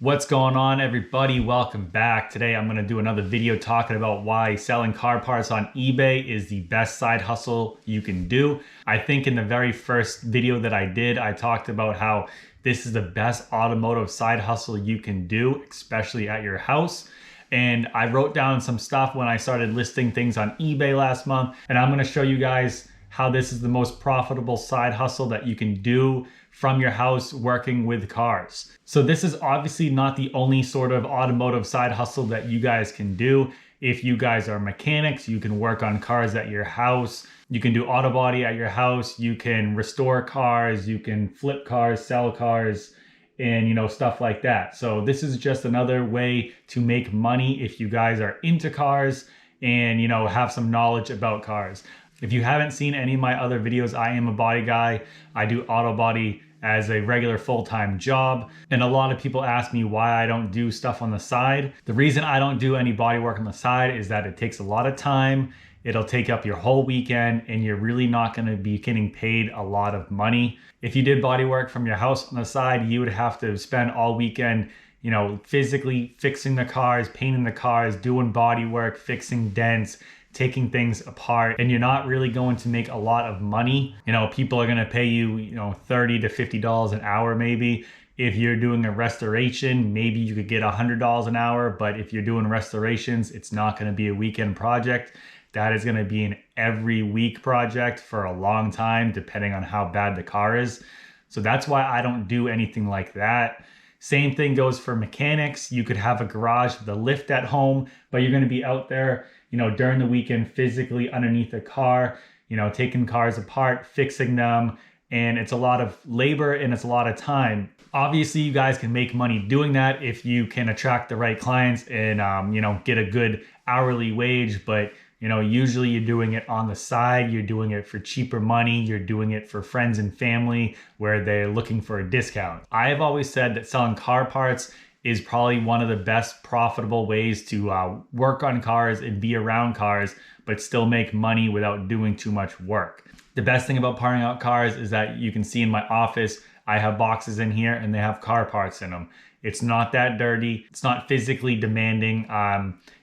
What's going on, everybody? Welcome back. Today I'm going to do another video talking about why selling car parts on eBay is the best side hustle you can do. I think in the very first video that I did, I talked about how this is the best automotive side hustle you can do, especially at your house. And I wrote down some stuff when I started listing things on eBay last month, and I'm going to show you guys how this is the most profitable side hustle that you can do from your house working with cars. So this is obviously not the only sort of automotive side hustle that you guys can do. If you guys are mechanics, you can work on cars at your house. You can do auto body at your house. You can restore cars. You can flip cars, sell cars, and stuff like that. So this is just another way to make money if you guys are into cars and have some knowledge about cars. If you haven't seen any of my other videos, I am a body guy. I do auto body as a regular full-time job. And a lot of people ask me why I don't do stuff on the side. The reason I don't do any body work on the side is that it takes a lot of time. It'll take up your whole weekend and you're really not gonna be getting paid a lot of money. If you did body work from your house on the side, you would have to spend all weekend physically fixing the cars, painting the cars, doing body work, fixing dents, taking things apart, and you're not really going to make a lot of money. People are going to pay you, $30 to $50 an hour maybe. If you're doing a restoration, maybe you could get $100 an hour, but if you're doing restorations, it's not going to be a weekend project. That is going to be an every week project for a long time, depending on how bad the car is. So that's why I don't do anything like that. Same thing goes for mechanics. You could have a garage with a lift at home, but you're going to be out there during the weekend physically underneath a car, taking cars apart, fixing them. And it's a lot of labor and it's a lot of time. Obviously, you guys can make money doing that if you can attract the right clients and, get a good hourly wage. But, usually you're doing it on the side. You're doing it for cheaper money. You're doing it for friends and family where they're looking for a discount. I have always said that selling car parts is probably one of the best profitable ways to work on cars and be around cars, but still make money without doing too much work. The best thing about parting out cars is that you can see in my office, I have boxes in here and they have car parts in them. It's not that dirty. It's not physically demanding.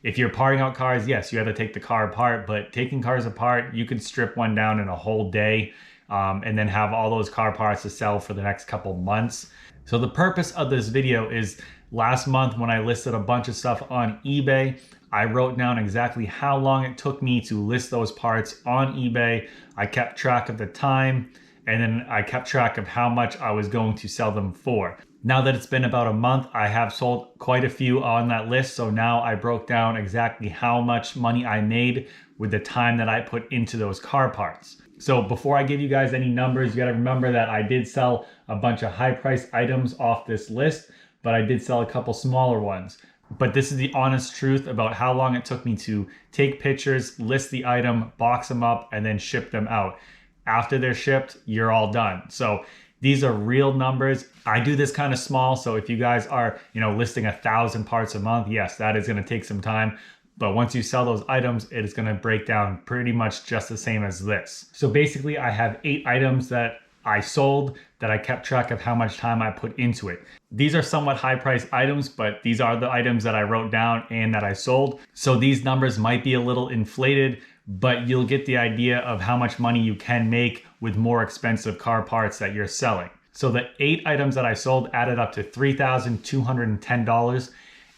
If you're parting out cars, yes, you have to take the car apart, but taking cars apart, you could strip one down in a whole day and then have all those car parts to sell for the next couple months. So the purpose of this video is last month when I listed a bunch of stuff on eBay, I wrote down exactly how long it took me to list those parts on eBay. I kept track of the time, and then I kept track of how much I was going to sell them for. Now that it's been about a month, I have sold quite a few on that list. So now I broke down exactly how much money I made with the time that I put into those car parts. So before I give you guys any numbers, you gotta remember that I did sell a bunch of high priced items off this list, but I did sell a couple smaller ones. But this is the honest truth about how long it took me to take pictures, list the item, box them up, and then ship them out. After they're shipped, you're all done. So these are real numbers. I do this kind of small, so if you guys are, listing 1,000 parts a month, yes, that is gonna take some time. But once you sell those items, it is gonna break down pretty much just the same as this. So basically I have 8 items that I sold that I kept track of how much time I put into it. These are somewhat high priced items, but these are the items that I wrote down and that I sold. So these numbers might be a little inflated, but you'll get the idea of how much money you can make with more expensive car parts that you're selling. So the 8 items that I sold added up to $3,210.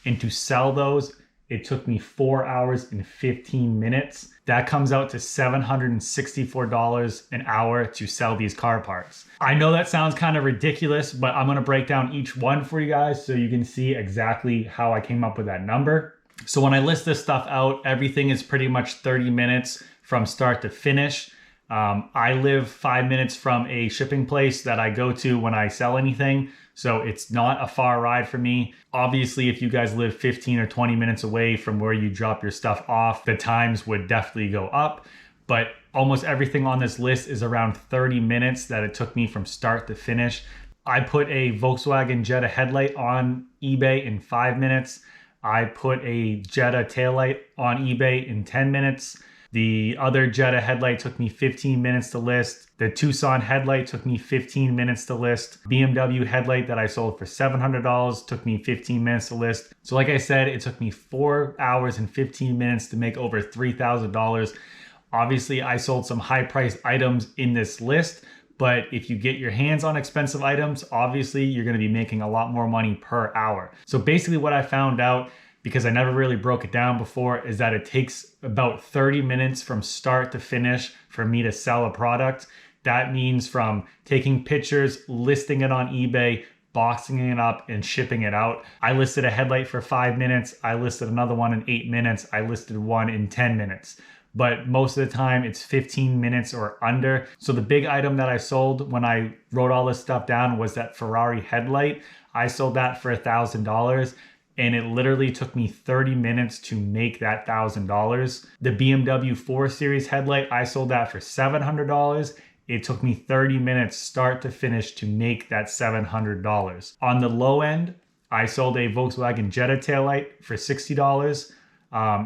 And to sell those, it took me 4 hours and 15 minutes. That comes out to $764 an hour to sell these car parts. I know that sounds kind of ridiculous, but I'm gonna break down each one for you guys so you can see exactly how I came up with that number. So when I list this stuff out, everything is pretty much 30 minutes from start to finish. I live 5 minutes from a shipping place that I go to when I sell anything. So it's not a far ride for me. Obviously, if you guys live 15 or 20 minutes away from where you drop your stuff off, the times would definitely go up. But almost everything on this list is around 30 minutes that it took me from start to finish. I put a Volkswagen Jetta headlight on eBay in 5 minutes. I put a Jetta taillight on eBay in 10 minutes. The other Jetta headlight took me 15 minutes to list. The Tucson headlight took me 15 minutes to list. BMW headlight that I sold for $700 took me 15 minutes to list. So like I said, it took me 4 hours and 15 minutes to make over $3,000. Obviously, I sold some high-priced items in this list, but if you get your hands on expensive items, obviously you're going to be making a lot more money per hour. So basically what I found out, because I never really broke it down before, is that it takes about 30 minutes from start to finish for me to sell a product. That means from taking pictures, listing it on eBay, boxing it up, and shipping it out. I listed a headlight for 5 minutes. I listed another one in 8 minutes. I listed one in 10 minutes. But most of the time it's 15 minutes or under. So the big item that I sold when I wrote all this stuff down was that Ferrari headlight. I sold that for $1,000 and it literally took me 30 minutes to make that $1,000. The BMW 4 Series headlight, I sold that for $700. It took me 30 minutes start to finish to make that $700. On the low end, I sold a Volkswagen Jetta taillight for $60.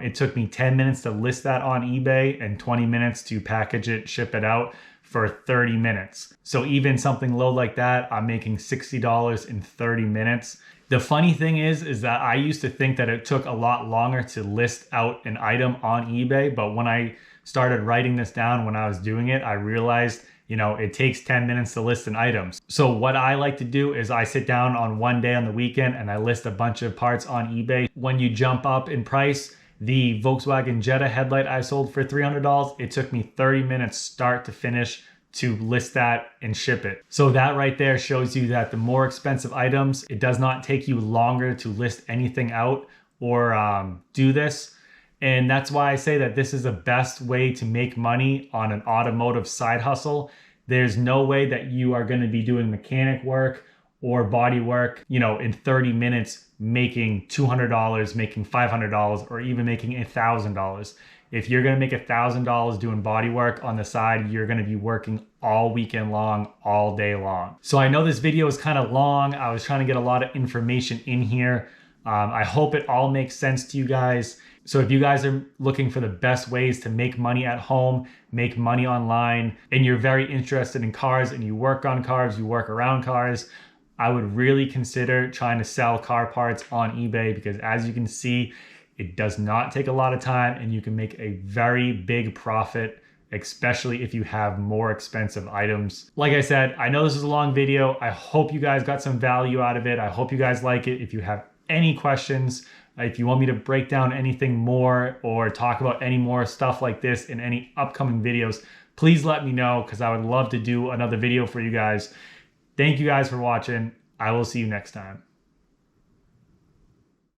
It took me 10 minutes to list that on eBay and 20 minutes to package it, ship it out for 30 minutes. So even something low like that, I'm making $60 in 30 minutes. The funny thing is that I used to think that it took a lot longer to list out an item on eBay, but when I started writing this down when I was doing it, I realized, it takes 10 minutes to list an item. So what I like to do is I sit down on one day on the weekend and I list a bunch of parts on eBay. When you jump up in price, the Volkswagen Jetta headlight I sold for $300, it took me 30 minutes start to finish to list that and ship it. So that right there shows you that the more expensive items, it does not take you longer to list anything out or do this. And that's why I say that this is the best way to make money on an automotive side hustle. There's no way that you are going to be doing mechanic work or body work, in 30 minutes, making $200, making $500, or even making $1,000. If you're going to make $1,000 doing body work on the side, you're going to be working all weekend long, all day long. So I know this video is kind of long. I was trying to get a lot of information in here. I hope it all makes sense to you guys. So if you guys are looking for the best ways to make money at home, make money online, and you're very interested in cars and you work on cars, you work around cars, I would really consider trying to sell car parts on eBay, because as you can see, it does not take a lot of time and you can make a very big profit, especially if you have more expensive items. Like I said, I know this is a long video. I hope you guys got some value out of it. I hope you guys like it. If you have any questions, if you want me to break down anything more or talk about any more stuff like this in any upcoming videos, please let me know, because I would love to do another video for you guys. Thank you guys for watching. I will see you next time.